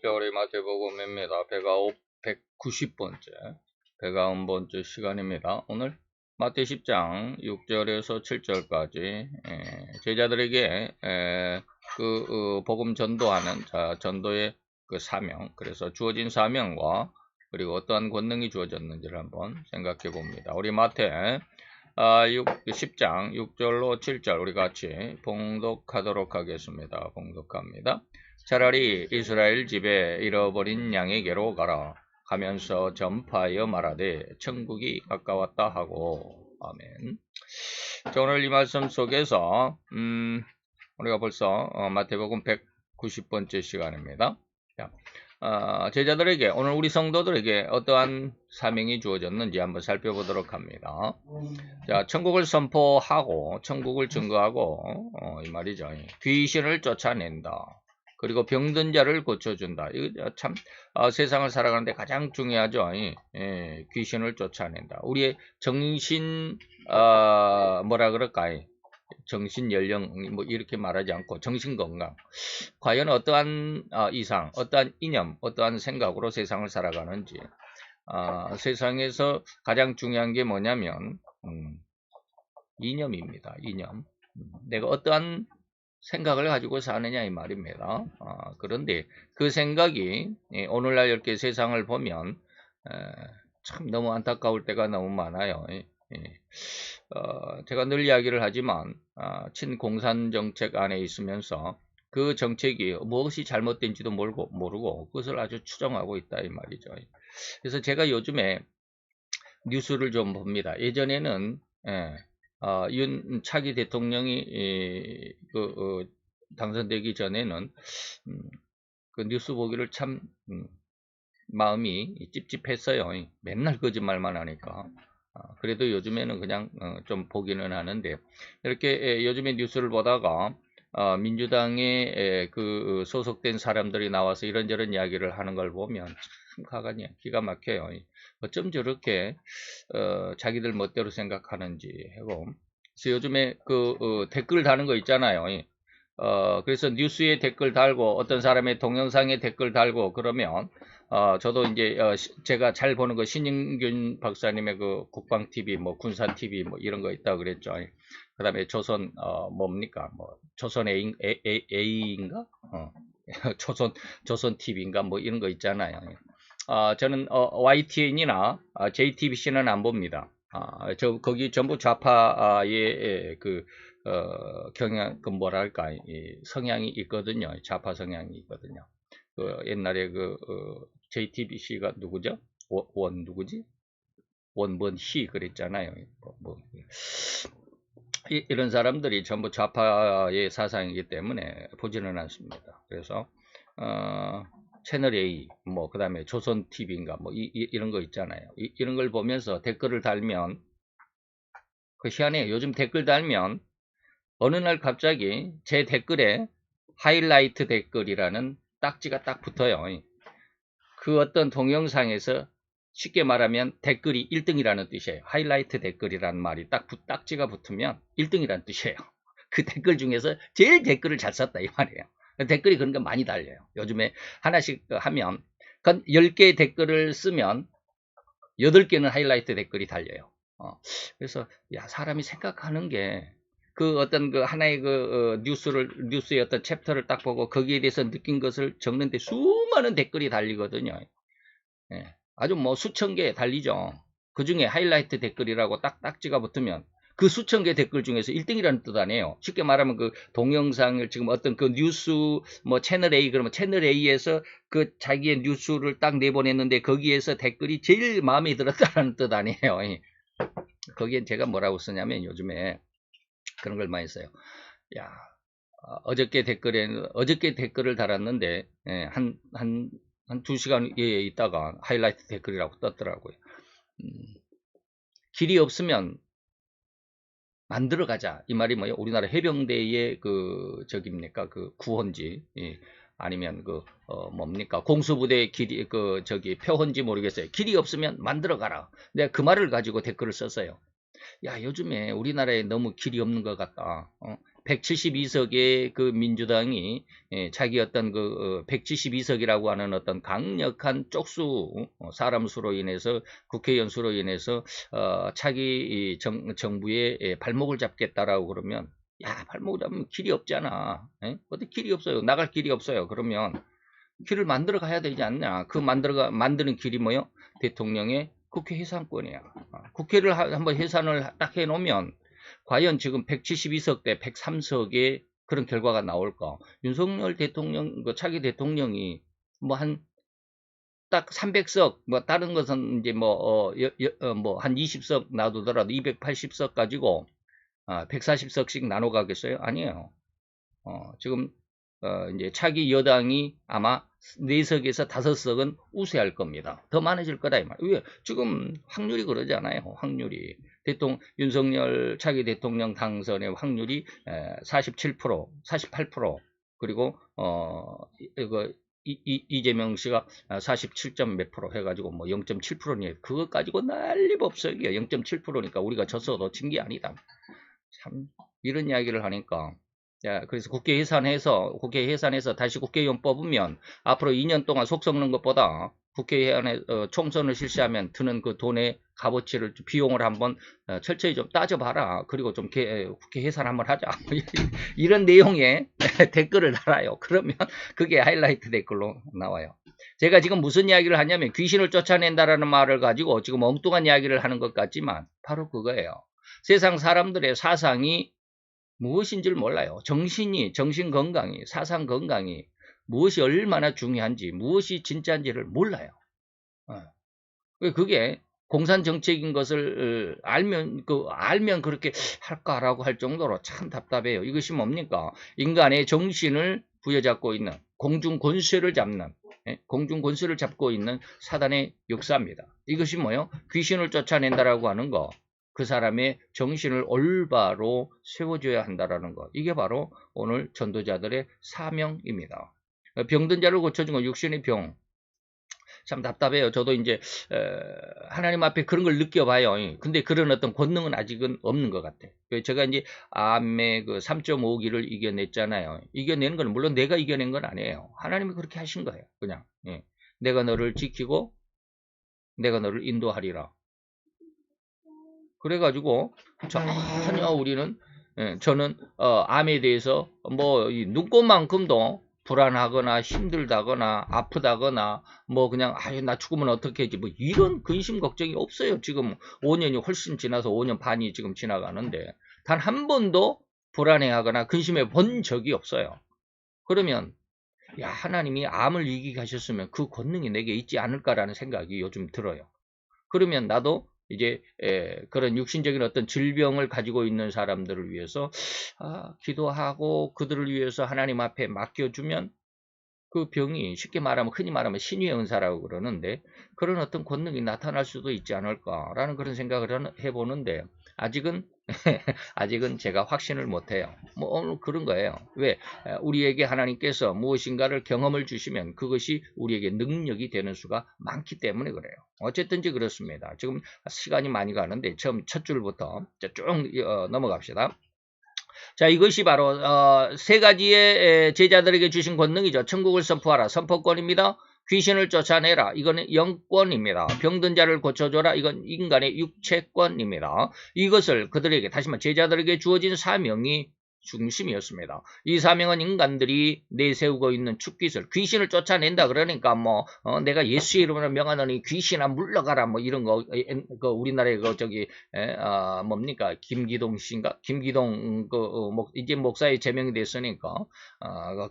자, 우리 마태복음입니다. 190번째, 190번째 시간입니다. 오늘 마태 10장 6절에서 7절까지 제자들에게 복음 전도하는 전도의 그 사명, 그래서 주어진 사명과 그리고 어떠한 권능이 주어졌는지를 한번 생각해 봅니다. 우리 마태 10장 6절로 7절 우리 같이 봉독하도록 하겠습니다. 봉독합니다. 차라리 이스라엘 집에 잃어버린 양에게로 가라. 가면서 전파하여 말하되 천국이 가까웠다 하고. 아멘. 자, 오늘 이 말씀 속에서 우리가 벌써 마태복음 190번째 시간입니다. 자, 제자들에게, 오늘 우리 성도들에게 어떠한 사명이 주어졌는지 한번 살펴보도록 합니다. 자, 천국을 선포하고 천국을 증거하고 이 말이죠. 귀신을 쫓아낸다. 그리고 병든 자를 고쳐준다. 이거 참 세상을 살아가는데 가장 중요하죠. 귀신을 쫓아낸다. 우리의 정신 뭐라 그럴까요? 정신 연령 뭐 이렇게 말하지 않고 정신 건강. 과연 어떠한 이상, 어떠한 이념, 어떠한 생각으로 세상을 살아가는지. 세상에서 가장 중요한 게 뭐냐면 이념입니다. 이념. 내가 어떠한 생각을 가지고 사느냐 이 말입니다. 그런데 그 생각이 오늘날 이렇게 세상을 보면 참 너무 안타까울 때가 너무 많아요. 제가 늘 이야기를 하지만 친공산 정책 안에 있으면서 그 정책이 무엇이 잘못된지도 모르고 그것을 아주 추정하고 있다 이 말이죠. 그래서 제가 요즘에 뉴스를 좀 봅니다. 예전에는 윤 차기 대통령이 당선되기 전에는 그 뉴스 보기를 참 마음이 찝찝했어요. 맨날 거짓말만 하니까. 그래도 요즘에는 그냥 좀 보기는 하는데, 이렇게 요즘에 뉴스를 보다가 민주당에 소속된 사람들이 나와서 이런저런 이야기를 하는 걸 보면 참 기가 막혀요. 어쩜 저렇게 자기들 멋대로 생각하는지 하고. 그래서 요즘에 댓글 다는 거 있잖아요. 그래서 뉴스에 댓글 달고 어떤 사람의 동영상에 댓글 달고 그러면 저도 이제 제가 잘 보는 거 신인균 박사님의 그 국방TV 뭐 군사TV 뭐 이런 거 있다고 그랬죠. 그 다음에 조선 뭡니까 뭐 조선 A인가 조선 TV인가 뭐 이런 거 있잖아요. 저는 YTN이나 JTBC는 안 봅니다. 거기 전부 좌파의 경향, 뭐랄까, 성향이 있거든요. 좌파 성향이 있거든요. 옛날에 JTBC가 누구죠? 누구지? 원본희 그랬잖아요. 이런 사람들이 전부 좌파의 사상이기 때문에 보지는 않습니다. 그래서, 채널 A, 그 다음에 조선 TV인가, 이런 거 있잖아요. 이런 걸 보면서 댓글을 달면, 희한해요. 요즘 댓글 달면, 어느 날 갑자기 제 댓글에 하이라이트 댓글이라는 딱지가 딱 붙어요. 그 어떤 동영상에서 쉽게 말하면 댓글이 1등이라는 뜻이에요. 하이라이트 댓글이라는 말이 딱지가 붙으면 1등이라는 뜻이에요. 그 댓글 중에서 제일 댓글을 잘 썼다 이 말이에요. 댓글이 그런 거 많이 달려요. 요즘에 하나씩 하면 10개의 댓글을 쓰면 8개는 하이라이트 댓글이 달려요. 그래서 사람이 생각하는 게 어떤 하나의 뉴스의 어떤 챕터를 딱 보고 거기에 대해서 느낀 것을 적는데 수많은 댓글이 달리거든요. 아주 수천 개 달리죠. 그 중에 하이라이트 댓글이라고 딱지가 붙으면 그 수천 개 댓글 중에서 1등이라는 뜻 아니에요. 쉽게 말하면 동영상을 지금 어떤 뉴스 채널 A 그러면 채널 A에서 자기의 뉴스를 딱 내보냈는데 거기에서 댓글이 제일 마음에 들었다는 뜻 아니에요. 거기엔 제가 뭐라고 쓰냐면 요즘에 그런 걸 많이 써요. 어저께 댓글을 달았는데 한 2시간 있다가 하이라이트 댓글이라고 떴더라고요. 길이 없으면 만들어 가자. 이 말이 뭐예요? 우리나라 해병대의 저깁니까? 구혼지. 아니면 뭡니까? 공수부대의 길이, 표혼지 모르겠어요. 길이 없으면 만들어 가라. 내가 그 말을 가지고 댓글을 썼어요. 요즘에 우리나라에 너무 길이 없는 것 같다. 172석의 그 민주당이 자기 어떤 그 172석이라고 하는 어떤 강력한 쪽수 사람 수로 인해서 국회의원 수로 인해서 차기 정부의 발목을 잡겠다라고 그러면 야 발목을 잡으면 길이 없잖아. 어디 길이 없어요. 나갈 길이 없어요. 그러면 길을 만들어 가야 되지 않냐. 그 만드는 길이 뭐요? 대통령의 국회 해산권이야. 국회를 한번 해산을 딱 해놓으면 과연 지금 172석 대 103석의 그런 결과가 나올까? 윤석열 대통령, 차기 대통령이 뭐 딱 300석, 뭐 다른 것은 이제 뭐 한 20석 놔두더라도 280석 가지고 140석씩 나눠 가겠어요? 아니에요. 지금 이제 차기 여당이 아마 4석에서 5석은 우세할 겁니다. 더 많아질 거다 이 말. 왜? 지금 확률이 그러지 않아요. 확률이 윤석열 차기 대통령 당선의 확률이 47%, 48% 그리고 이재명 씨가 47점 몇 프로 해가지고 뭐 0.7%니 그거 가지고 난리법석이야. 0.7%니까 우리가 졌어도 진 게 아니다. 참 이런 이야기를 하니까. 자, 그래서 국회 해산해서 다시 국회의원 뽑으면 앞으로 2년 동안 속 썩는 것보다 국회의원에 총선을 실시하면 드는 그 돈의 값어치를 비용을 한번 철저히 좀 따져봐라. 그리고 좀 국회 해산 한번 하자. 이런 내용의 댓글을 달아요. 그러면 그게 하이라이트 댓글로 나와요. 제가 지금 무슨 이야기를 하냐면 귀신을 쫓아낸다라는 말을 가지고 지금 엉뚱한 이야기를 하는 것 같지만 바로 그거예요. 세상 사람들의 사상이 무엇인 줄 몰라요. 정신 건강이, 사상 건강이 무엇이 얼마나 중요한지, 무엇이 진짜인지를 몰라요. 그게 공산 정책인 것을 알면 그렇게 할까라고 할 정도로 참 답답해요. 이것이 뭡니까? 인간의 정신을 부여잡고 있는 공중권세를 잡고 있는 사단의 역사입니다. 이것이 뭐예요? 귀신을 쫓아낸다라고 하는 거. 그 사람의 정신을 올바로 세워줘야 한다라는 것. 이게 바로 오늘 전도자들의 사명입니다. 병든 자를 고쳐준 건 육신의 병. 참 답답해요. 저도 이제 하나님 앞에 그런 걸 느껴봐요. 근데 그런 어떤 권능은 아직은 없는 것 같아요. 제가 이제 암의 그 3.5기를 이겨냈잖아요. 이겨내는 건 물론 내가 이겨낸 건 아니에요. 하나님이 그렇게 하신 거예요. 그냥 내가 너를 지키고 내가 너를 인도하리라. 그래가지고 전혀 우리는 저는 암에 대해서 뭐 눈꽃만큼도 불안하거나 힘들다거나 아프다거나 뭐 그냥 아유 나 죽으면 어떻게 하지 뭐 이런 근심 걱정이 없어요. 지금 5년이 훨씬 지나서 5년 반이 지금 지나가는데 단 한 번도 불안해하거나 근심해 본 적이 없어요. 그러면 야 하나님이 암을 이기게 하셨으면 그 권능이 내게 있지 않을까라는 생각이 요즘 들어요. 그러면 나도 이제 그런 육신적인 어떤 질병을 가지고 있는 사람들을 위해서 기도하고 그들을 위해서 하나님 앞에 맡겨주면 그 병이 쉽게 말하면 흔히 말하면 신유의 은사라고 그러는데 그런 어떤 권능이 나타날 수도 있지 않을까라는 그런 생각을 해보는데 아직은 제가 확신을 못해요. 뭐 오늘 그런 거예요. 왜? 우리에게 하나님께서 무엇인가를 경험을 주시면 그것이 우리에게 능력이 되는 수가 많기 때문에 그래요. 어쨌든지 그렇습니다. 지금 시간이 많이 가는데 처음 첫 줄부터 쭉 넘어갑시다. 자, 이것이 바로 세 가지의 제자들에게 주신 권능이죠. 천국을 선포하라. 선포권입니다. 귀신을 쫓아내라. 이거는 영권입니다. 병든 자를 고쳐줘라. 이건 인간의 육체권입니다. 이것을 그들에게 다시 말해 제자들에게 주어진 사명이 중심이었습니다. 이 사명은 인간들이 내세우고 있는 축기술, 귀신을 쫓아낸다 그러니까 뭐 내가 예수의 이름으로 명하노니 귀신아 물러가라 뭐 이런 거 우리나라에 뭡니까 김기동 씨인가 김기동 이제 목사의 제명이 됐으니까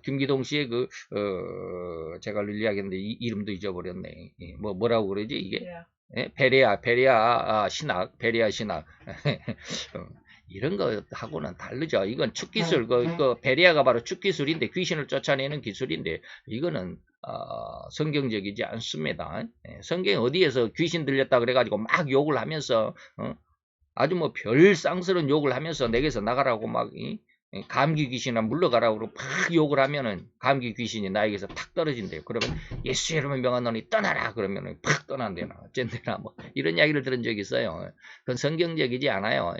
김기동 씨의 제가 이야기했는데 이름도 잊어버렸네. 뭐라고 그러지 이게? 베레아 신학. 이런 거하고는 다르죠. 이건 축기술, 베리아가 바로 축기술인데, 귀신을 쫓아내는 기술인데, 이거는, 성경적이지 않습니다. 성경에 어디에서 귀신 들렸다 그래가지고 막 욕을 하면서, 아주 뭐 별 쌍스러운 욕을 하면서 내게서 나가라고 막, 감기 귀신아 물러가라고 막 욕을 하면은 감기 귀신이 나에게서 탁 떨어진대요. 그러면 예수 이름을 명하노니 떠나라 그러면은 팍 떠난대나 어쩐대나 뭐 이런 이야기를 들은 적이 있어요. 그건 성경적이지 않아요.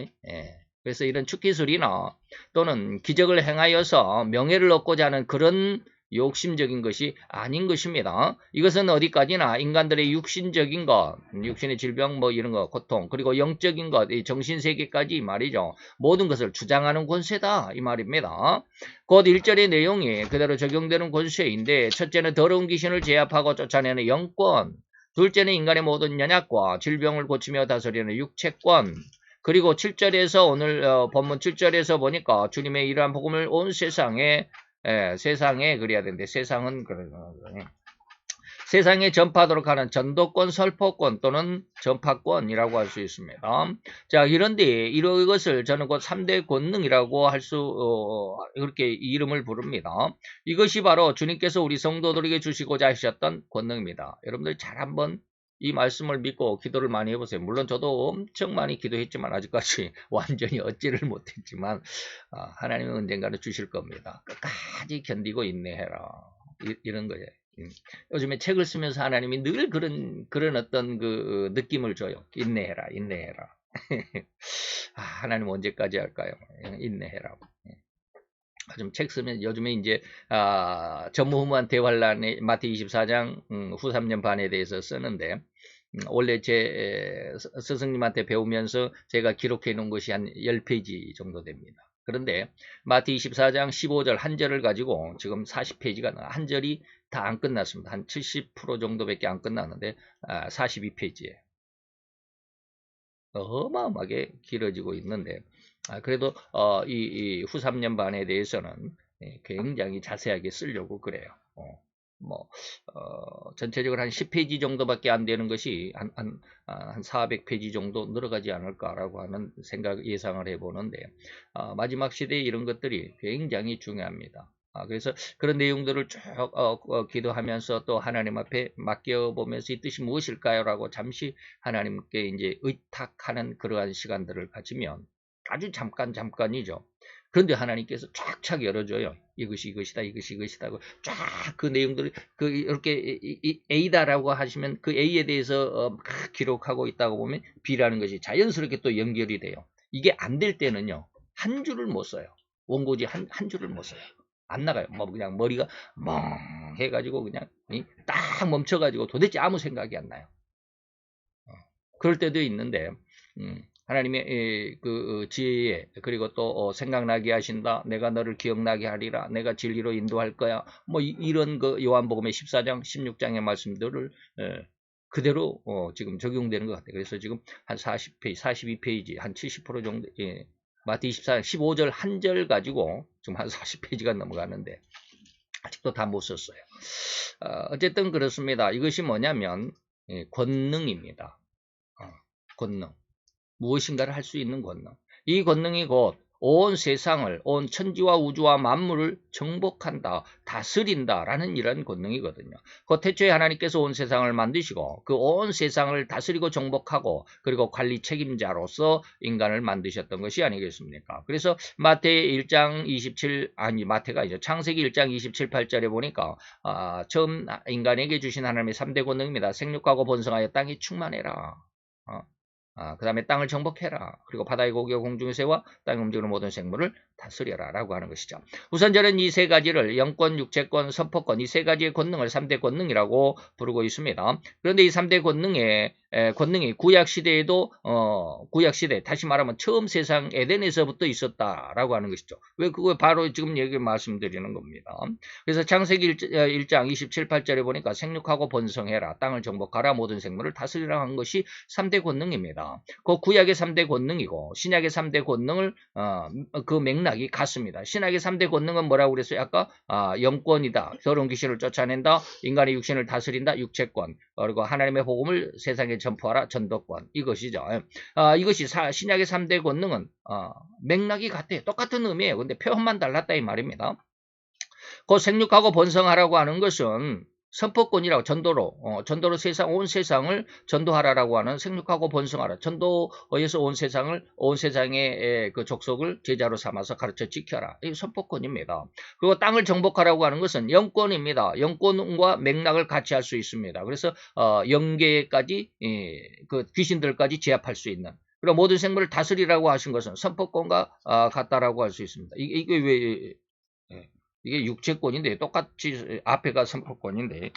그래서 이런 축기술이나 또는 기적을 행하여서 명예를 얻고자 하는 그런 욕심적인 것이 아닌 것입니다. 이것은 어디까지나 인간들의 육신적인 것, 육신의 질병 뭐 이런 거, 고통, 그리고 영적인 것, 이 정신세계까지 말이죠. 모든 것을 주장하는 권세다 이 말입니다. 곧 1절의 내용이 그대로 적용되는 권세인데, 첫째는 더러운 귀신을 제압하고 쫓아내는 영권, 둘째는 인간의 모든 연약과 질병을 고치며 다스리는 육체권, 그리고 7절에서 오늘 본문 7절에서 보니까 주님의 이러한 복음을 온 세상에 세상에 그래야 되는데 세상은 세상에 전파하도록 하는 전도권, 설포권 또는 전파권이라고 할 수 있습니다. 자, 이런데 이것을 저는 곧 3대 권능이라고 할 수 그렇게 이름을 부릅니다. 이것이 바로 주님께서 우리 성도들에게 주시고자 하셨던 권능입니다. 여러분들 잘 한번 이 말씀을 믿고 기도를 많이 해보세요. 물론 저도 엄청 많이 기도했지만 아직까지 완전히 얻지를 못했지만 하나님은 언젠가는 주실 겁니다. 끝까지 견디고 인내해라. 이런 거예요. 요즘에 책을 쓰면서 하나님이 늘 그런 어떤 그 느낌을 줘요. 인내해라, 인내해라. 하나님 언제까지 할까요? 인내해라. 좀 책 쓰면 요즘에 이제 전무후무한 대환란의 마태 24장 후 3년 반에 대해서 쓰는데 원래 제 스승님한테 배우면서 제가 기록해 놓은 것이 한 10페이지 정도 됩니다. 그런데 마태 24장 15절 한 절을 가지고 지금 40페이지가 한 절이 다 안 끝났습니다. 한 70% 정도밖에 안 끝났는데 42페이지에 어마어마하게 길어지고 있는데 그래도 이 후 3년 반에 대해서는 굉장히 자세하게 쓰려고 그래요. 전체적으로 한 10페이지 정도밖에 안 되는 것이 한 400페이지 정도 늘어가지 않을까라고 하는 예상을 해보는데 마지막 시대에 이런 것들이 굉장히 중요합니다. 그래서 그런 내용들을 쭉 기도하면서 또 하나님 앞에 맡겨보면서 이 뜻이 무엇일까요? 라고 잠시 하나님께 이제 의탁하는 그러한 시간들을 가지면 아주 잠깐이죠. 그런데 하나님께서 쫙 열어줘요. 이것이 이것이다, 이것이 이것이다. 쫙 그 내용들을 이렇게 A다라고 하시면 그 A에 대해서 기록하고 있다고 보면 B라는 것이 자연스럽게 또 연결이 돼요. 이게 안 될 때는요, 한 줄을 못 써요. 원고지 한 줄을 못 써요. 안 나가요. 그냥 머리가 멍 해가지고 그냥 딱 멈춰가지고 도대체 아무 생각이 안 나요. 그럴 때도 있는데 하나님의 그 지혜에 그리고 또 생각나게 하신다. 내가 너를 기억나게 하리라. 내가 진리로 인도할 거야. 이런 그 요한복음의 14장, 16장의 말씀들을 그대로 지금 적용되는 것 같아요. 그래서 지금 한 40페이지, 42페이지, 한 70% 정도 마태 24장 15절 한 절 가지고 지금 한 40페이지가 넘어가는데 아직도 다 못 썼어요. 어쨌든 그렇습니다. 이것이 뭐냐면 권능입니다. 권능. 무엇인가를 할 수 있는 권능. 이 권능이 곧 온 세상을, 온 천지와 우주와 만물을 정복한다, 다스린다 라는 이런 권능이거든요. 그 태초에 하나님께서 온 세상을 만드시고 그 온 세상을 다스리고 정복하고 그리고 관리 책임자로서 인간을 만드셨던 것이 아니겠습니까? 그래서 마태 1장 27, 마태가 아니죠. 창세기 1장 27, 8절에 보니까 처음 인간에게 주신 하나님의 3대 권능입니다. 생육하고 번성하여 땅에 충만해라. 그 다음에 땅을 정복해라. 그리고 바다의 고기와 공중의 새와 땅에 움직이는 모든 생물을 다스려라 라고 하는 것이죠. 우선 저는 이 세 가지를 영권, 육체권, 선포권 이 세 가지의 권능을 3대 권능이라고 부르고 있습니다. 그런데 이 3대 권능이 구약시대에도 구약시대 다시 말하면 처음 세상 에덴에서부터 있었다라고 하는 것이죠. 왜 그거 바로 지금 얘기 말씀드리는 겁니다. 그래서 창세기 1장 27, 8절에 보니까 생육하고 번성해라. 땅을 정복하라. 모든 생물을 다스리라 한 것이 3대 권능입니다. 그 구약의 3대 권능이고 신약의 3대 권능을 그 맥락이 같습니다. 신약의 3대 권능은 뭐라고 그랬어요? 아까 영권이다. 더러운 귀신을 쫓아낸다. 인간의 육신을 다스린다. 육체권. 그리고 하나님의 복음을 세상에 전포하라. 전도권. 이것이죠. 이것이 신약의 3대 권능은 맥락이 같아요. 똑같은 의미예요. 근데 표현만 달랐다 이 말입니다. 그 생육하고 번성하라고 하는 것은 선포권이라고 전도로 온 세상을 전도하라라고 하는 생육하고 번성하라. 전도에서 온 세상의 그 족속을 제자로 삼아서 가르쳐 지켜라. 이 선포권입니다. 그리고 땅을 정복하라고 하는 것은 영권입니다. 영권과 맥락을 같이 할 수 있습니다. 그래서 영계까지 그 귀신들까지 제압할 수 있는 그리고 모든 생물을 다스리라고 하신 것은 선포권과 같다라고 할 수 있습니다. 이게 왜 이게 육체권인데 똑같이 앞에가 선포권인데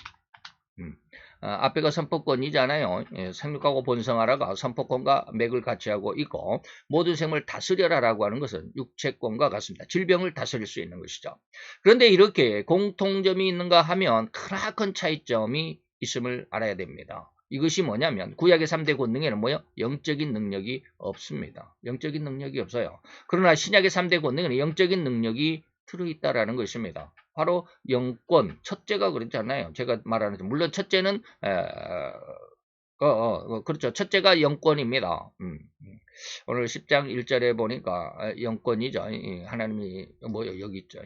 앞에가 선포권이잖아요. 생육하고 번성하라가 선포권과 맥을 같이 하고 있고 모든 생물을 다스려라라고 하는 것은 육체권과 같습니다. 질병을 다스릴 수 있는 것이죠. 그런데 이렇게 공통점이 있는가 하면 크나큰 차이점이 있음을 알아야 됩니다. 이것이 뭐냐면 구약의 3대 권능에는 뭐요? 영적인 능력이 없습니다. 영적인 능력이 없어요. 그러나 신약의 3대 권능에는 영적인 능력이 들어있다라는 것입니다. 바로 영권, 첫째가 그랬잖아요. 제가 말하는 물론 첫째는 그렇죠. 첫째가 영권입니다. 오늘 10장 1절에 보니까 영권이죠. 하나님이 뭐요? 여기 있죠.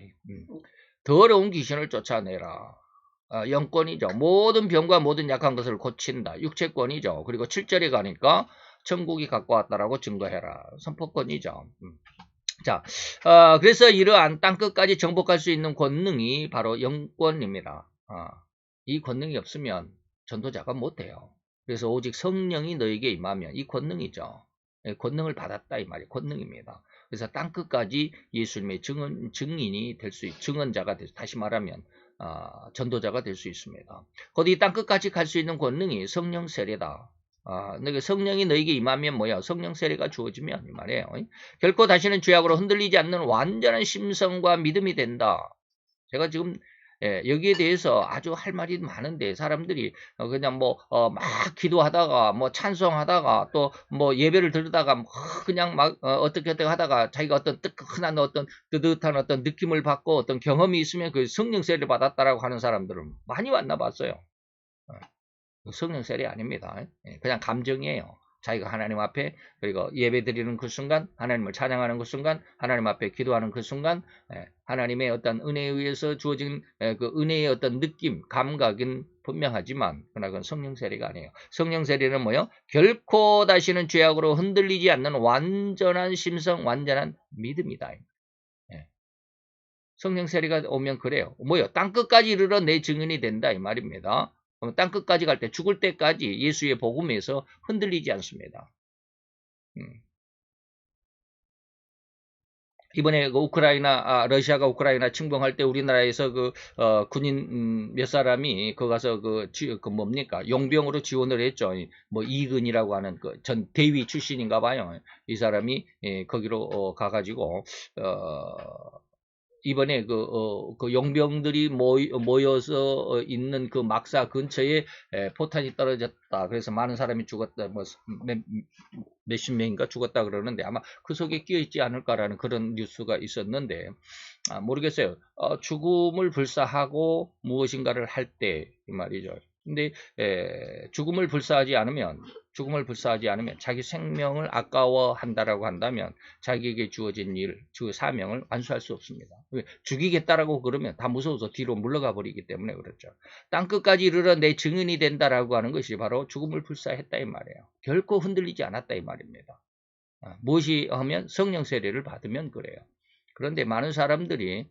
더러운 귀신을 쫓아내라. 영권이죠. 모든 병과 모든 약한 것을 고친다. 육체권이죠. 그리고 7절에 가니까 천국이 갖고 왔다라고 증거해라. 선포권이죠. 자, 그래서 이러한 땅끝까지 정복할 수 있는 권능이 바로 영권입니다. 이 권능이 없으면 전도자가 못해요. 그래서 오직 성령이 너에게 임하면 이 권능이죠. 권능을 받았다 이 말이 권능입니다. 그래서 땅끝까지 예수님의 증인이 될 수, 증언자가 될 수, 다시 말하면 전도자가 될 수 있습니다. 곧 이 땅끝까지 갈 수 있는 권능이 성령 세례다. 성령이 너에게 임하면 뭐야? 성령 세례가 주어지면 이 말이에요. 결코 다시는 죄악으로 흔들리지 않는 완전한 심성과 믿음이 된다. 제가 지금 여기에 대해서 아주 할 말이 많은데 사람들이 그냥 막 기도하다가 뭐 찬송하다가 또 뭐 예배를 드리다가 그냥 막 어떻게 하다가 자기가 어떤 뜨끈한 어떤 뜨뜻한 어떤 느낌을 받고 어떤 경험이 있으면 그 성령 세례를 받았다라고 하는 사람들은 많이 만나봤어요. 성령 세례 아닙니다. 그냥 감정이에요. 자기가 하나님 앞에 그리고 예배 드리는 그 순간, 하나님을 찬양하는 그 순간, 하나님 앞에 기도하는 그 순간, 하나님의 어떤 은혜에 의해서 주어진 그 은혜의 어떤 느낌, 감각은 분명하지만 그러나 그건 성령 세례가 아니에요. 성령 세례는 뭐요? 결코 다시는 죄악으로 흔들리지 않는 완전한 심성, 완전한 믿음이다. 성령 세례가 오면 그래요. 뭐요? 땅끝까지 이르러 내 증인이 된다 이 말입니다. 땅끝까지 갈 때 죽을 때까지 예수의 복음에서 흔들리지 않습니다. 이번에 그 러시아가 우크라이나 침공할 때 우리나라에서 그 군인 몇 사람이 거 가서 그 뭡니까 용병으로 지원을 했죠. 뭐 이근이라고 하는 그 전 대위 출신인가 봐요. 이 사람이 거기로 가가지고 이번에 그 용병들이 모여서 있는 그 막사 근처에 포탄이 떨어졌다. 그래서 많은 사람이 죽었다. 뭐 몇십 명인가 죽었다 그러는데 아마 그 속에 끼어 있지 않을까라는 그런 뉴스가 있었는데 모르겠어요. 죽음을 불사하고 무엇인가를 할 때 이 말이죠. 근데 죽음을 불사하지 않으면 자기 생명을 아까워한다라고 한다면 자기에게 주어진 일, 그 사명을 완수할 수 없습니다. 죽이겠다라고 그러면 다 무서워서 뒤로 물러가 버리기 때문에 그렇죠. 땅끝까지 이르러 내 증인이 된다라고 하는 것이 바로 죽음을 불사했다 이 말이에요. 결코 흔들리지 않았다 이 말입니다. 무엇이 하면 성령 세례를 받으면 그래요. 그런데 많은 사람들이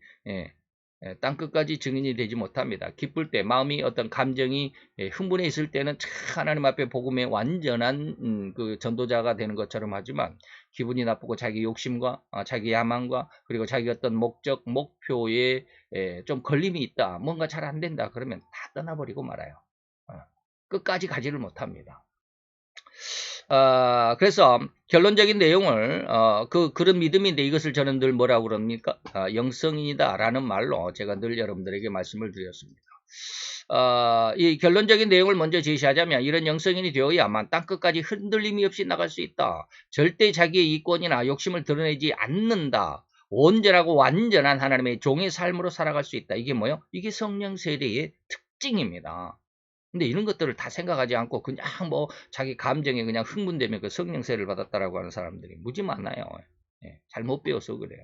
땅끝까지 증인이 되지 못합니다. 기쁠 때 마음이 어떤 감정이 흥분해 있을 때는 하나님 앞에 복음의 완전한 그 전도자가 되는 것처럼 하지만 기분이 나쁘고 자기 욕심과 자기 야망과 그리고 자기 어떤 목적 목표에 좀 걸림이 있다. 뭔가 잘 안 된다. 그러면 다 떠나버리고 말아요. 끝까지 가지를 못합니다. 그래서 결론적인 내용을 그런 믿음인데 이것을 저는 늘 뭐라고 그럽니까? 영성이다 라는 말로 제가 늘 여러분들에게 말씀을 드렸습니다. 이 결론적인 내용을 먼저 제시하자면 이런 영성인이 되어야만 땅끝까지 흔들림이 없이 나갈 수 있다. 절대 자기의 이권이나 욕심을 드러내지 않는다. 온전하고 완전한 하나님의 종의 삶으로 살아갈 수 있다. 이게 뭐요? 이게 성령 세례의 특징입니다. 근데 이런 것들을 다 생각하지 않고 그냥 뭐 자기 감정에 그냥 흥분되면 그 성령 세례를 받았다라고 하는 사람들이 무지 많아요. 잘못 배워서 그래요.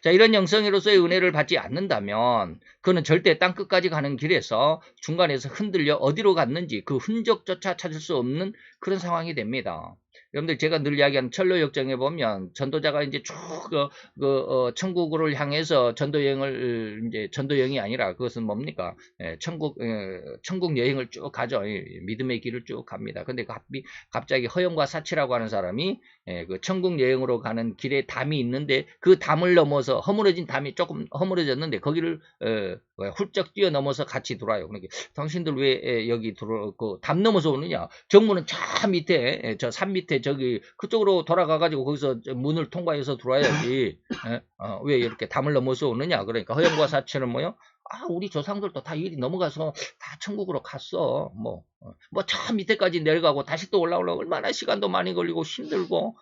자, 이런 영성으로서의 은혜를 받지 않는다면 그는 절대 땅끝까지 가는 길에서 중간에서 흔들려 어디로 갔는지 그 흔적조차 찾을 수 없는 그런 상황이 됩니다. 여러분들 제가 늘 이야기하는 철로역정에 보면 전도자가 이제 쭉 천국을 향해서 전도여행을 이제 전도여행이 아니라 그것은 뭡니까? 천국 여행을 쭉 가죠. 믿음의 길을 쭉 갑니다. 근데 갑자기 허영과 사치라고 하는 사람이 그 천국 여행으로 가는 길에 담이 있는데 그 담을 넘어서 허물어진 담이 조금 허물어졌는데 거기를 훌쩍 뛰어넘어서 같이 돌아요. 그러니까 당신들 왜 여기 담 넘어서 오느냐? 정문은 저 밑에 저 산 밑에 저기 그쪽으로 돌아가 가지고 거기서 문을 통과해서 들어와야지. 왜 이렇게 담을 넘어서 오느냐? 그러니까 허영과 사치는 뭐요? 우리 조상들도 다 이리 넘어가서 다 천국으로 갔어. 뭐 저 밑에까지 내려가고 다시 또 올라오려고 얼마나 시간도 많이 걸리고 힘들고,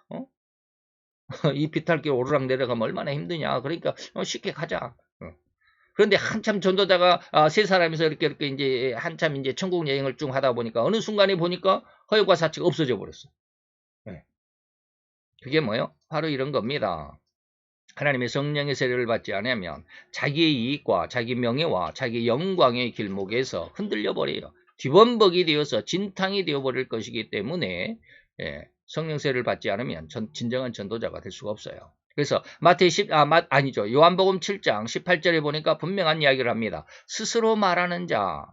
이 비탈길 오르락 내려가면 얼마나 힘드냐. 그러니까 쉽게 가자. 그런데 한참 전도자가 세 사람이서 이렇게 이제 한참 이제 천국 여행을 쭉 하다 보니까 어느 순간에 보니까 허영과 사치가 없어져 버렸어. 그게 뭐요? 바로 이런 겁니다. 하나님의 성령의 세례를 받지 않으면 자기의 이익과 자기 명예와 자기 영광의 길목에서 흔들려 버려요. 뒤범벅이 되어서 진탕이 되어 버릴 것이기 때문에 성령 세례를 받지 않으면 진정한 전도자가 될 수가 없어요. 그래서 요한복음 7장 18절에 보니까 분명한 이야기를 합니다. 스스로 말하는 자,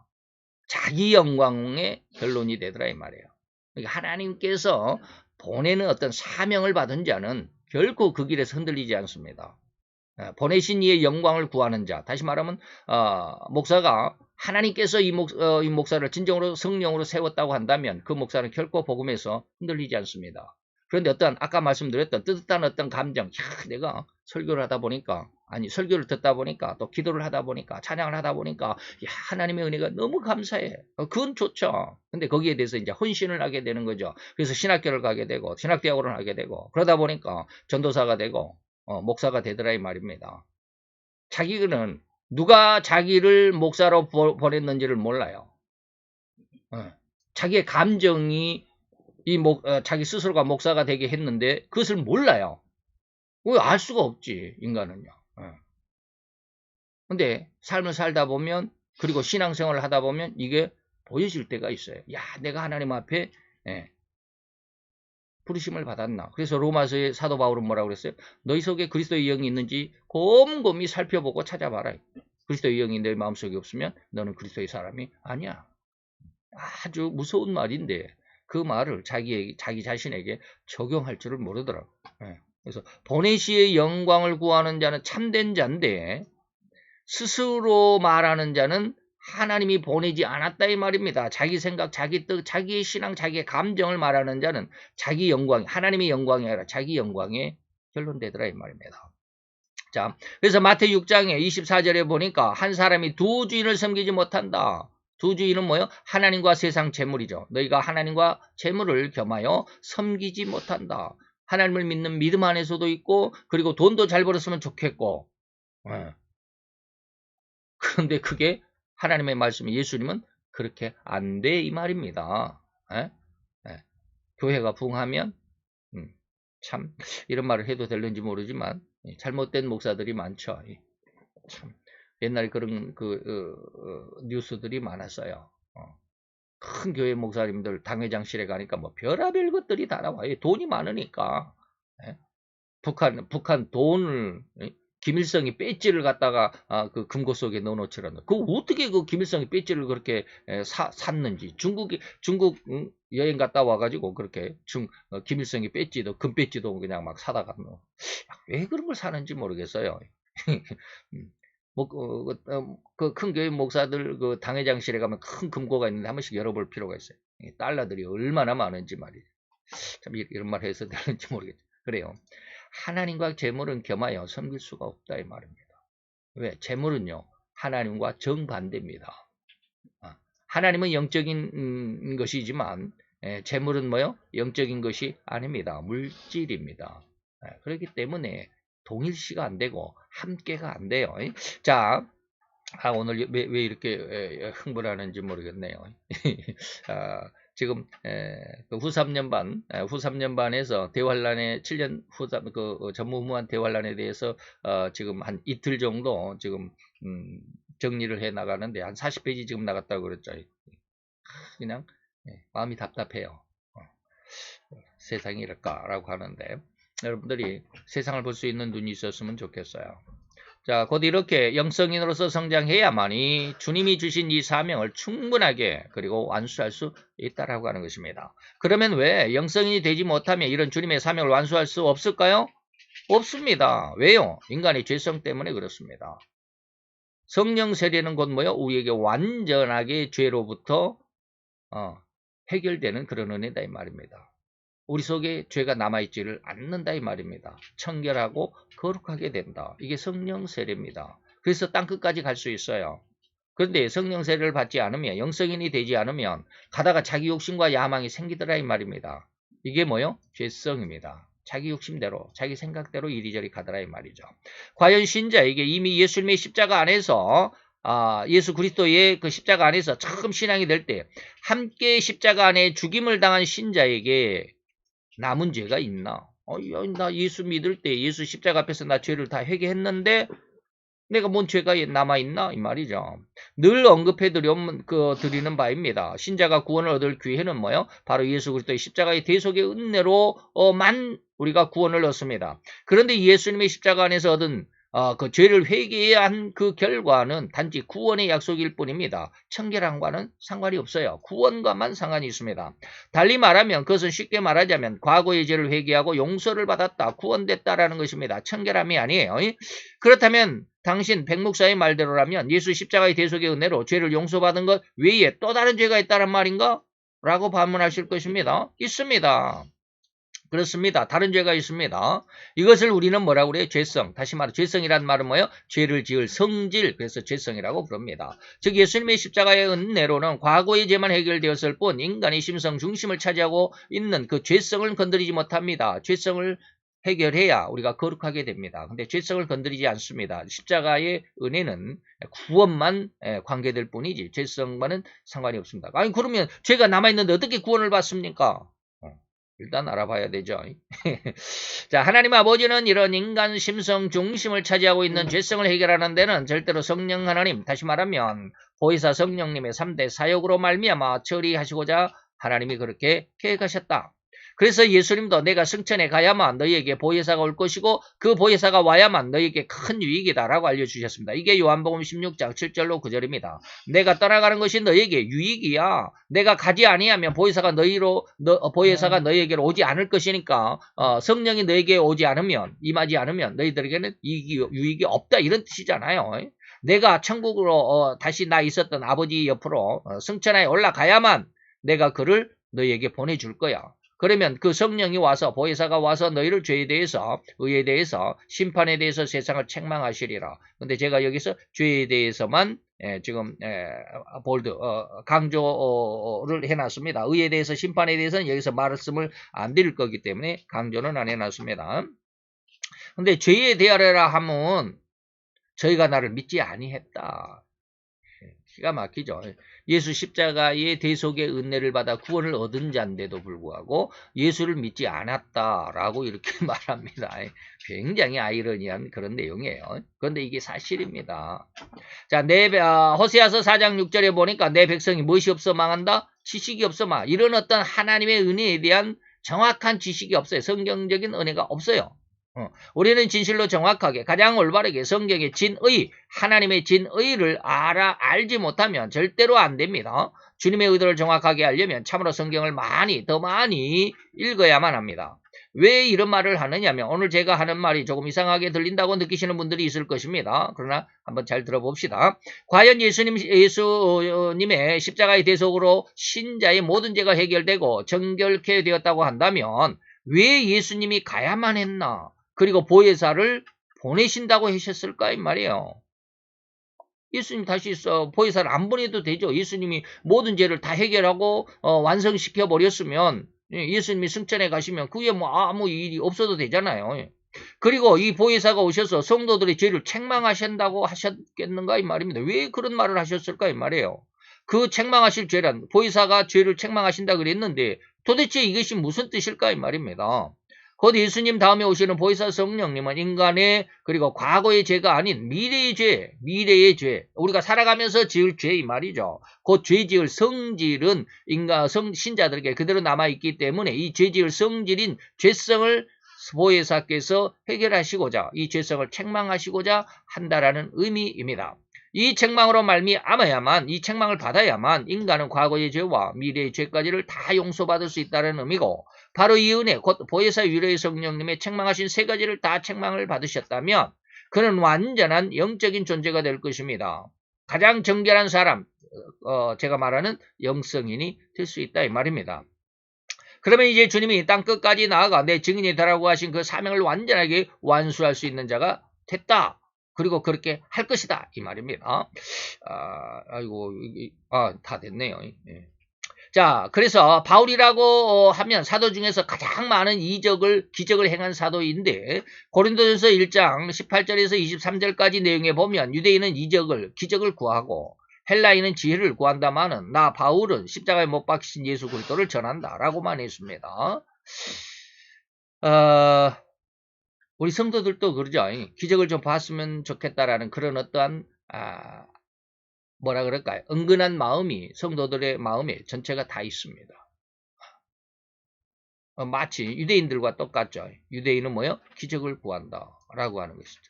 자기 영광의 결론이 되더라 이 말이에요. 그러니까 하나님께서 보내는 어떤 사명을 받은 자는 결코 그 길에서 흔들리지 않습니다. 보내신 이의 영광을 구하는 자, 다시 말하면 목사가 하나님께서 이 목사를 진정으로 성령으로 세웠다고 한다면 그 목사는 결코 복음에서 흔들리지 않습니다. 그런데 아까 말씀드렸던 뜨뜻한 어떤 감정, 내가 설교를 하다 보니까, 설교를 듣다 보니까, 또 기도를 하다 보니까, 찬양을 하다 보니까, 하나님의 은혜가 너무 감사해. 그건 좋죠. 근데 거기에 대해서 이제 헌신을 하게 되는 거죠. 그래서 신학교를 가게 되고, 신학대학원을 하게 되고, 그러다 보니까 전도사가 되고, 목사가 되더라 이 말입니다. 자기는 누가 자기를 목사로 보냈는지를 몰라요. 자기의 감정이 자기 스스로가 목사가 되게 했는데 그것을 몰라요. 왜 알 수가 없지, 인간은요. 근데 삶을 살다 보면, 그리고 신앙생활을 하다 보면 이게 보여질 때가 있어요. 야, 내가 하나님 앞에 부르심을 받았나. 그래서 로마서의 사도 바울은 뭐라고 그랬어요? 너희 속에 그리스도의 영이 있는지 곰곰이 살펴보고 찾아봐라. 그리스도의 영이 내 마음속에 없으면 너는 그리스도의 사람이 아니야. 아주 무서운 말인데 그 말을 자기 자신에게 적용할 줄을 모르더라고요. 그래서 보내시의 영광을 구하는 자는 참된 자인데 스스로 말하는 자는 하나님이 보내지 않았다 이 말입니다. 자기 생각, 자기 뜻, 자기의 신앙, 자기의 감정을 말하는 자는 자기 영광, 하나님의 영광이 아니라 자기 영광에 결론되더라 이 말입니다. 자, 그래서 마태복 6장에 24절에 보니까 한 사람이 두 주인을 섬기지 못한다. 두 주인은 뭐예요? 하나님과 세상 재물이죠. 너희가 하나님과 재물을 겸하여 섬기지 못한다. 하나님을 믿는 믿음 안에서도 있고, 그리고 돈도 잘 벌었으면 좋겠고, 그런데 그게 하나님의 말씀이, 예수님은 그렇게 안 돼 이 말입니다. 교회가 부흥하면 참 이런 말을 해도 될는지 모르지만 잘못된 목사들이 많죠. 참 옛날에 그런 뉴스들이 많았어요. 큰 교회 목사님들 당회장실에 가니까 뭐 별의별 것들이 다 나와요. 돈이 많으니까. 북한 돈을 김일성이 배지를 갖다가 그 금고 속에 넣어놓지라는. 그 어떻게 그 김일성이 배지를 그렇게 샀는지. 중국 여행 갔다 와가지고 그렇게 김일성이 배지도 금 배지도 그냥 막 사다가 왜 그런 걸 사는지 모르겠어요. 그 큰 교회 목사들 그 당회장실에 가면 큰 금고가 있는데 한 번씩 열어볼 필요가 있어요. 달러들이 얼마나 많은지 말이죠. 참 이런 말 해서 되는지 모르겠죠. 그래요. 하나님과 재물은 겸하여 섬길 수가 없다 이 말입니다. 왜? 재물은요 하나님과 정반대입니다. 하나님은 영적인 것이지만 재물은 뭐요? 영적인 것이 아닙니다. 물질입니다. 그렇기 때문에 동일시가 안 되고 함께가 안 돼요. 자, 오늘 왜 이렇게 흥분을 하는지 모르겠네요. 지금 후 3년반에서 대환란의 7년 후 전무후무한 대환란에 대해서 지금 한 이틀 정도 지금 정리를 해 나가는데 한 40페이지 지금 나갔다고 그랬죠. 그냥 마음이 답답해요. 세상이 이럴까라고 하는데 여러분들이 세상을 볼 수 있는 눈이 있었으면 좋겠어요. 자, 곧 이렇게 영성인으로서 성장해야만이 주님이 주신 이 사명을 충분하게 그리고 완수할 수 있다라고 하는 것입니다. 그러면 왜 영성인이 되지 못하면 이런 주님의 사명을 완수할 수 없을까요? 없습니다. 왜요? 인간의 죄성 때문에 그렇습니다. 성령 세례는 곧 뭐요? 우리에게 완전하게 죄로부터 해결되는 그런 은혜다 이 말입니다. 우리 속에 죄가 남아있지를 않는다 이 말입니다. 청결하고 거룩하게 된다. 이게 성령 세례입니다. 그래서 땅끝까지 갈 수 있어요. 그런데 성령 세례를 받지 않으면 영성인이 되지 않으면 가다가 자기 욕심과 야망이 생기더라 이 말입니다. 이게 뭐요? 죄성입니다. 자기 욕심대로 자기 생각대로 이리저리 가더라 이 말이죠. 과연 신자에게 이미 예수님의 십자가 안에서 예수 그리스도의 그 십자가 안에서 처음 신앙이 될 때 함께 십자가 안에 죽임을 당한 신자에게 남은 죄가 있나? 나 예수 믿을 때 예수 십자가 앞에서 나 죄를 다 회개했는데 내가 뭔 죄가 남아있나? 이 말이죠. 늘 드리는 바입니다. 신자가 구원을 얻을 기회는 뭐요? 바로 예수 그리스도의 십자가의 대속의 은혜로만 우리가 구원을 얻습니다. 그런데 예수님의 십자가 안에서 얻은 그 죄를 회개해야 한 그 결과는 단지 구원의 약속일 뿐입니다. 청결함과는 상관이 없어요. 구원과만 상관이 있습니다. 달리 말하면 그것은 쉽게 말하자면 과거의 죄를 회개하고 용서를 받았다, 구원됐다라는 것입니다. 청결함이 아니에요. 그렇다면 당신 백목사의 말대로라면 예수 십자가의 대속의 은혜로 죄를 용서받은 것 외에 또 다른 죄가 있다는 말인가? 라고 반문하실 것입니다. 있습니다. 그렇습니다. 다른 죄가 있습니다. 이것을 우리는 뭐라고 그래요? 죄성. 다시 말해 죄성이란 말은 뭐예요? 죄를 지을 성질. 그래서 죄성이라고 부릅니다. 즉 예수님의 십자가의 은혜로는 과거의 죄만 해결되었을 뿐 인간의 심성 중심을 차지하고 있는 그 죄성을 건드리지 못합니다. 죄성을 해결해야 우리가 거룩하게 됩니다. 근데 죄성을 건드리지 않습니다. 십자가의 은혜는 구원만 관계될 뿐이지 죄성과는 상관이 없습니다. 아니 그러면 죄가 남아있는데 어떻게 구원을 받습니까? 일단 알아봐야 되죠. 자, 하나님 아버지는 이런 인간 심성 중심을 차지하고 있는 죄성을 해결하는 데는 절대로 성령 하나님, 다시 말하면 보혜사 성령님의 3대 사역으로 말미암아 처리하시고자 하나님이 그렇게 계획하셨다. 그래서 예수님도 내가 승천에 가야만 너희에게 보혜사가 올 것이고 그 보혜사가 와야만 너희에게 큰 유익이다라고 알려주셨습니다. 이게 요한복음 16장 7절로 9절입니다. 내가 떠나가는 것이 너희에게 유익이야. 내가 가지 아니하면 보혜사가 너희에게로 오지 않을 것이니까 성령이 너희에게 오지 않으면 임하지 않으면 너희들에게는 유익이 없다 이런 뜻이잖아요. 내가 천국으로 다시 나 있었던 아버지 옆으로 승천하에 올라가야만 내가 그를 너희에게 보내줄 거야. 그러면 그 성령이 와서 보혜사가 와서 너희를 죄에 대해서 의에 대해서 심판에 대해서 세상을 책망하시리라. 근데 제가 여기서 죄에 대해서만 지금 볼드 강조를 해놨습니다. 의에 대해서 심판에 대해서는 여기서 말씀을 안 드릴 거기 때문에 강조는 안 해놨습니다. 근데 죄에 대하여라 하면 저희가 나를 믿지 아니했다. 기가 막히죠. 예수 십자가의 대속의 은혜를 받아 구원을 얻은 자인데도 불구하고 예수를 믿지 않았다라고 이렇게 말합니다. 굉장히 아이러니한 그런 내용이에요. 그런데 이게 사실입니다. 자, 호세아서 4장 6절에 보니까 내 백성이 무엇이 없어 망한다? 지식이 없어 망. 이런 어떤 하나님의 은혜에 대한 정확한 지식이 없어요. 성경적인 은혜가 없어요. 우리는 진실로 정확하게 가장 올바르게 성경의 진의, 하나님의 진의를 알지 못하면 절대로 안 됩니다. 주님의 의도를 정확하게 알려면 참으로 성경을 더 많이 읽어야만 합니다. 왜 이런 말을 하느냐면 오늘 제가 하는 말이 조금 이상하게 들린다고 느끼시는 분들이 있을 것입니다. 그러나 한번 잘 들어봅시다. 과연 예수님의 십자가의 대속으로 신자의 모든 죄가 해결되고 정결케 되었다고 한다면 왜 예수님이 가야만 했나? 그리고 보혜사를 보내신다고 하셨을까 이 말이에요. 예수님 다시 보혜사를 안 보내도 되죠. 예수님이 모든 죄를 다 해결하고 완성시켜 버렸으면 예수님이 승천해 가시면 그게 뭐 아무 일이 없어도 되잖아요. 그리고 이 보혜사가 오셔서 성도들의 죄를 책망하신다고 하셨겠는가 이 말입니다. 왜 그런 말을 하셨을까 이 말이에요. 그 책망하실 죄란 보혜사가 죄를 책망하신다 그랬는데 도대체 이것이 무슨 뜻일까 이 말입니다. 곧 예수님 다음에 오시는 보혜사 성령님은 인간의 그리고 과거의 죄가 아닌 미래의 죄, 우리가 살아가면서 지을 죄 이 말이죠. 곧 죄 지을 성질은 신자들에게 그대로 남아있기 때문에 이 죄 지을 성질인 죄성을 보혜사께서 해결하시고자 이 죄성을 책망하시고자 한다라는 의미입니다. 이 책망으로 이 책망을 받아야만 인간은 과거의 죄와 미래의 죄까지를 다 용서받을 수 있다는 의미고 바로 이 은혜, 곧 보혜사 유래의 성령님의 책망하신 세 가지를 다 책망을 받으셨다면 그는 완전한 영적인 존재가 될 것입니다. 가장 정결한 사람, 제가 말하는 영성인이 될 수 있다 이 말입니다. 그러면 이제 주님이 땅 끝까지 나아가 내 증인이 되라고 하신 그 사명을 완전하게 완수할 수 있는 자가 됐다. 그리고 그렇게 할 것이다 이 말입니다. 다 됐네요. 예. 자, 그래서 바울이라고 하면 사도 중에서 가장 많은 기적을 행한 사도인데 고린도전서 1장 18절에서 23절까지 내용에 보면 유대인은 기적을 구하고 헬라인은 지혜를 구한다마는 나 바울은 십자가에 못 박히신 예수 그리스도를 전한다라고만 했습니다. 우리 성도들도 그러죠. 기적을 좀 봤으면 좋겠다라는 그런 어떠한 은근한 마음이 성도들의 마음에 전체가 다 있습니다. 마치 유대인들과 똑같죠. 유대인은 뭐요? 기적을 구한다라고 하는 것이죠.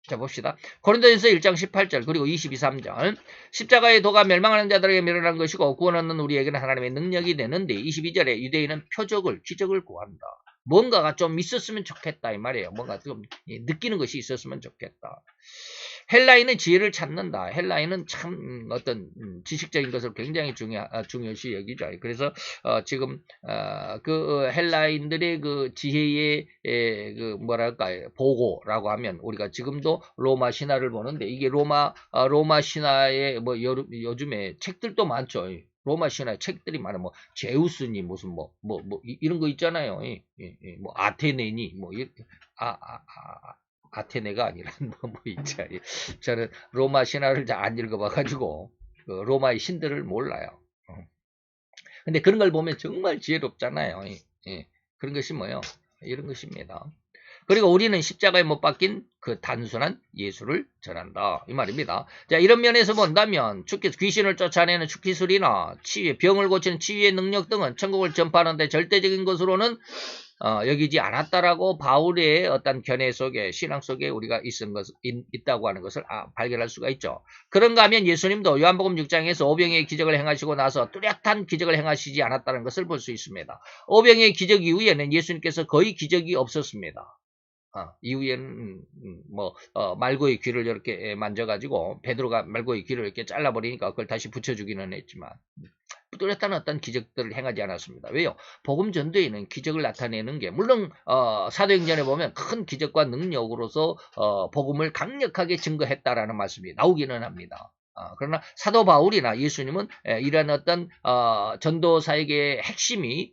자, 봅시다. 고린도전서 1장 18절 그리고 22, 3절 십자가의 도가 멸망하는 자들에게 밀어난 것이고 구원 얻는 우리에게는 하나님의 능력이 되는데 22절에 유대인은 기적을 구한다. 뭔가가 좀 있었으면 좋겠다 이 말이에요. 뭔가 좀 느끼는 것이 있었으면 좋겠다. 헬라인은 지혜를 찾는다. 헬라인은 참 어떤 지식적인 것을 굉장히 중요시 여기죠. 그래서 지금 그 헬라인들의 그 지혜의 보고라고 하면 우리가 지금도 로마 신화를 보는데 이게 로마 신화의 요즘에 책들도 많죠. 로마 신화 책들이 많아. 제우스니 무슨 이런 거 있잖아요. 뭐 아테네니 아테네가 아니라 있지. 저는 로마 신화를 잘 안 읽어봐가지고 로마의 신들을 몰라요. 근데 그런 걸 보면 정말 지혜롭잖아요. 그런 것이 뭐예요? 이런 것입니다. 그리고 우리는 십자가에 못 박힌 그 단순한 예수를 전한다 이 말입니다. 자, 이런 면에서 본다면 귀신을 쫓아내는 축기술이나 병을 고치는 치유의 능력 등은 천국을 전파하는 데 절대적인 것으로는 여기지 않았다라고 바울의 어떤 견해 속에 신앙 속에 우리가 있다고 하는 것을 발견할 수가 있죠. 그런가 하면 예수님도 요한복음 6장에서 오병이의 기적을 행하시고 나서 뚜렷한 기적을 행하시지 않았다는 것을 볼 수 있습니다. 오병이의 기적 이후에는 예수님께서 거의 기적이 없었습니다. 이후에는 말고의 귀를 이렇게 만져가지고 베드로가 말고의 귀를 이렇게 잘라버리니까 그걸 다시 붙여주기는 했지만 뚜렷한 어떤 기적들을 행하지 않았습니다. 왜요? 복음 전도에는 기적을 나타내는 게 물론 사도행전에 보면 큰 기적과 능력으로서 복음을 강력하게 증거했다라는 말씀이 나오기는 합니다. 그러나 사도 바울이나 예수님은 이런 어떤 전도 사역의 핵심이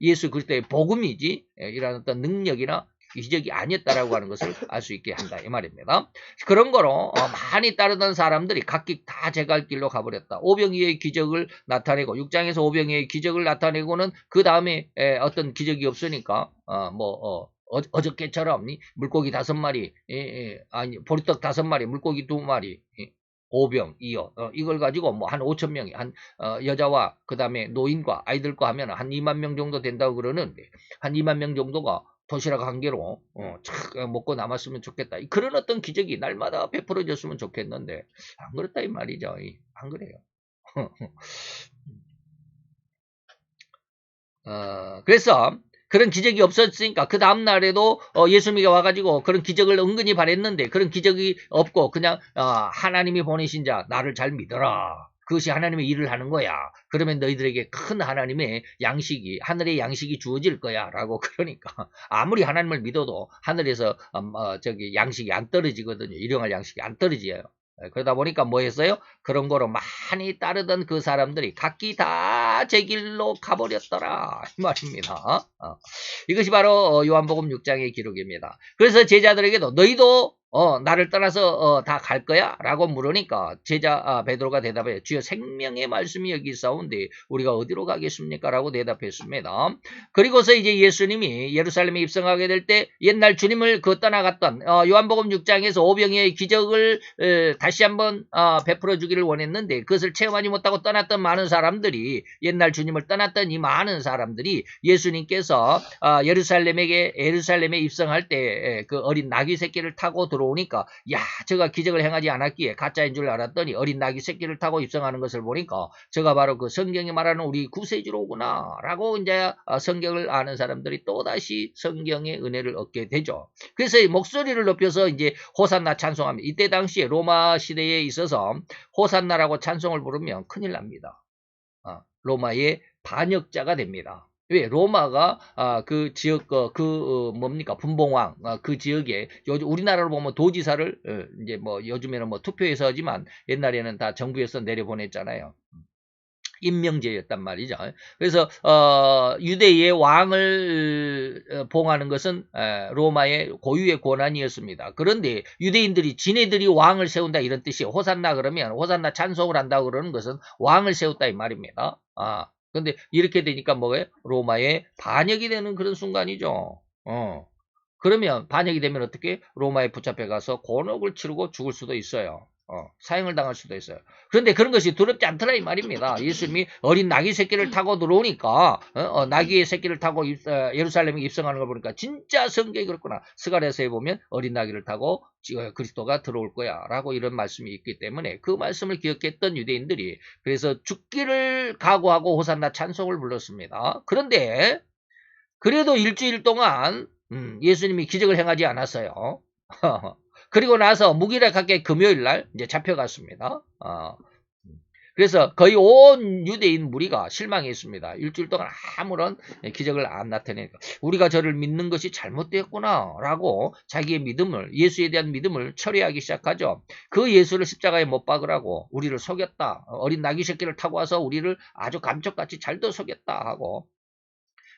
예수 그리스도의 복음이지 이런 어떤 능력이나 기적이 아니었다라고 하는 것을 알 수 있게 한다 이 말입니다. 그런 거로 많이 따르던 사람들이 각기 다 제 갈 길로 가버렸다. 오병이의 기적을 나타내고 6장에서 오병이의 기적을 나타내고는 그 다음에 어떤 기적이 없으니까 어저께처럼 물고기 5마리 보리떡 5마리 물고기 2마리 오병, 이걸 가지고 한 5,000명이, 여자와 그 다음에 노인과 아이들과 하면 한 2만 명 정도 된다고 그러는데, 한 2만 명 정도가 도시락 한 개로, 먹고 남았으면 좋겠다. 그런 어떤 기적이 날마다 베풀어졌으면 좋겠는데, 안 그렇다, 이 말이죠. 안 그래요. 그래서, 그런 기적이 없었으니까 그 다음날에도 예수님이 와가지고 그런 기적을 은근히 바랬는데 그런 기적이 없고 그냥 하나님이 보내신 자 나를 잘 믿어라. 그것이 하나님의 일을 하는 거야. 그러면 너희들에게 큰 하나님의 양식이 하늘의 양식이 주어질 거야 라고 그러니까 아무리 하나님을 믿어도 하늘에서 양식이 안 떨어지거든요. 일용할 양식이 안 떨어져요. 그러다 보니까 뭐 했어요? 그런 거로 많이 따르던 그 사람들이 각기 다 제 길로 가버렸더라 이 말입니다. 이것이 바로 요한복음 6장의 기록입니다. 그래서 제자들에게도 너희도 나를 떠나서 다 갈 거야? 라고 물으니까 제자 베드로가 대답해 주여 생명의 말씀이 여기 있사온데 우리가 어디로 가겠습니까? 라고 대답했습니다. 그리고서 이제 예수님이 예루살렘에 입성하게 될 때 옛날 주님을 떠나갔던 요한복음 6장에서 오병이의 기적을 다시 한번 베풀어 주기를 원했는데 그것을 체험하지 못하고 떠났던 많은 사람들이 옛날 주님을 떠났던 이 많은 사람들이 예수님께서 예루살렘에 입성할 때 그 어린 나귀 새끼를 타고 들어오니까 야 저가 기적을 행하지 않았기에 가짜인 줄 알았더니 어린 나귀 새끼를 타고 입성하는 것을 보니까 저가 바로 그 성경이 말하는 우리 구세주로구나 라고 이제 성경을 아는 사람들이 또다시 성경의 은혜를 얻게 되죠. 그래서 목소리를 높여서 이제 호산나 찬송합니다. 이때 당시에 로마 시대에 있어서 호산나라고 찬송을 부르면 큰일 납니다. 로마의 반역자가 됩니다. 왜 로마가 그 지역 뭡니까 분봉왕 그 지역에 우리나라로 보면 도지사를 이제 뭐 요즘에는 뭐 투표해서 하지만 옛날에는 다 정부에서 내려보냈잖아요. 임명제였단 말이죠. 그래서 유대의 왕을 봉하는 것은 로마의 고유의 권한이었습니다. 그런데 유대인들이 지네들이 왕을 세운다 이런 뜻이에요. 호산나 그러면 호산나 찬송을 한다고 그러는 것은 왕을 세웠다 이 말입니다. 근데 이렇게 되니까 뭐예요? 로마의 반역이 되는 그런 순간이죠. 그러면 반역이 되면 어떻게? 로마에 붙잡혀 가서 곤혹을 치르고 죽을 수도 있어요. 사형을 당할 수도 있어요. 그런데 그런 것이 두렵지 않더라 이 말입니다. 예수님이 어린 나귀 새끼를 타고 들어오니까 나귀의 새끼를 타고 예루살렘에 입성하는 걸 보니까 진짜 성경이 그렇구나. 스가랴서에 보면 어린 나귀를 타고 그리스도가 들어올 거야 라고 이런 말씀이 있기 때문에 그 말씀을 기억했던 유대인들이 그래서 죽기를 각오하고 호산나 찬송을 불렀습니다. 그런데 그래도 일주일 동안 예수님이 기적을 행하지 않았어요. 그리고 나서 무기력하게 금요일날 이제 잡혀갔습니다. 그래서 거의 온 유대인 무리가 실망했습니다. 일주일 동안 아무런 기적을 안 나타내니까 우리가 저를 믿는 것이 잘못되었구나 라고 자기의 믿음을 예수에 대한 믿음을 철회하기 시작하죠. 그 예수를 십자가에 못 박으라고 우리를 속였다. 어린 나귀 새끼를 타고 와서 우리를 아주 감쪽같이 잘도 속였다 하고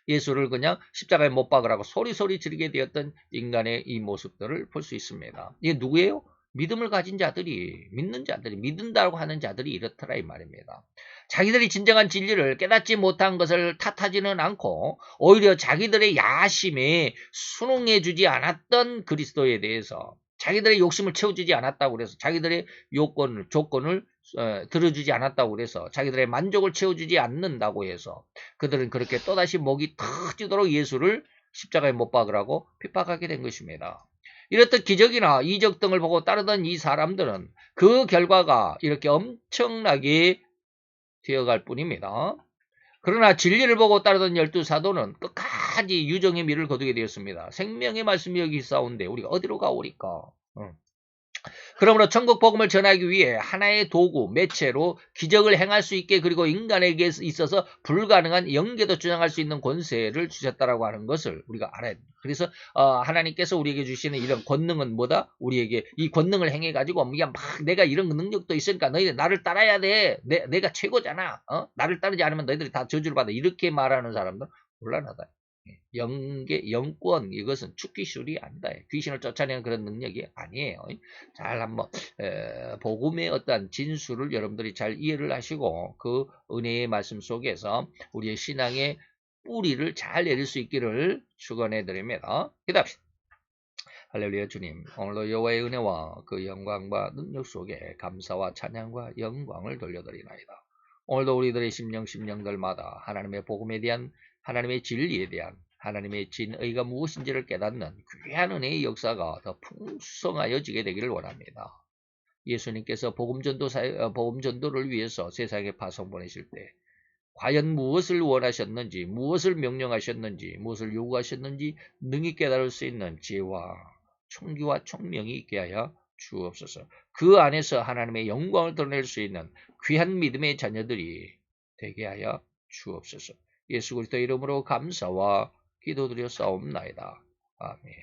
예수를 그냥 십자가에 못 박으라고 소리소리 지르게 되었던 인간의 이 모습들을 볼 수 있습니다. 이게 누구예요? 믿음을 가진 자들이, 믿는 자들이, 믿는다고 하는 자들이 이렇더라 이 말입니다. 자기들이 진정한 진리를 깨닫지 못한 것을 탓하지는 않고 오히려 자기들의 야심에 순응해주지 않았던 그리스도에 대해서 자기들의 욕심을 채워주지 않았다고 그래서 자기들의 조건을 들어주지 않았다고 그래서 자기들의 만족을 채워주지 않는다고 해서 그들은 그렇게 또다시 목이 터지도록 예수를 십자가에 못 박으라고 핍박하게 된 것입니다. 이렇듯 기적이나 이적 등을 보고 따르던 이 사람들은 그 결과가 이렇게 엄청나게 되어갈 뿐입니다. 그러나 진리를 보고 따르던 12사도는 끝까지 유정의 미를 거두게 되었습니다. 생명의 말씀이 여기 있사온데 우리가 어디로 가오리까? 그러므로 천국 복음을 전하기 위해 하나의 도구, 매체로 기적을 행할 수 있게 그리고 인간에게 있어서 불가능한 영계도 주장할 수 있는 권세를 주셨다라고 하는 것을 우리가 알아야 됩니다. 그래서 하나님께서 우리에게 주시는 이런 권능은 뭐다? 우리에게 이 권능을 행해 가지고 막 내가 이런 능력도 있으니까 너희들 나를 따라야 돼. 내가 최고잖아. 나를 따르지 않으면 너희들이 다 저주를 받아. 이렇게 말하는 사람들 곤란하다. 영권 이것은 축기술이 아니다. 귀신을 쫓아내는 그런 능력이 아니에요. 잘 한번 복음의 어떤 진수를 여러분들이 잘 이해를 하시고 그 은혜의 말씀 속에서 우리의 신앙의 뿌리를 잘 내릴 수 있기를 축원해 드립니다. 기도합시다. 할렐루야 주님, 오늘도 여호와의 은혜와 그 영광과 능력 속에 감사와 찬양과 영광을 돌려드리나이다. 오늘도 우리들의 심령들마다 하나님의 복음에 대한 하나님의 진리에 대한 하나님의 진의가 무엇인지를 깨닫는 귀한 은혜의 역사가 더 풍성하여지게 되기를 원합니다. 예수님께서 복음전도를 위해서 세상에 파송 보내실 때 과연 무엇을 원하셨는지, 무엇을 명령하셨는지, 무엇을 요구하셨는지 능히 깨달을 수 있는 지혜와 총기와 총명이 있게 하여 주옵소서. 그 안에서 하나님의 영광을 드러낼 수 있는 귀한 믿음의 자녀들이 되게 하여 주옵소서. 예수 그리스도 이름으로 감사와 기도드려 싸움나이다. 아멘.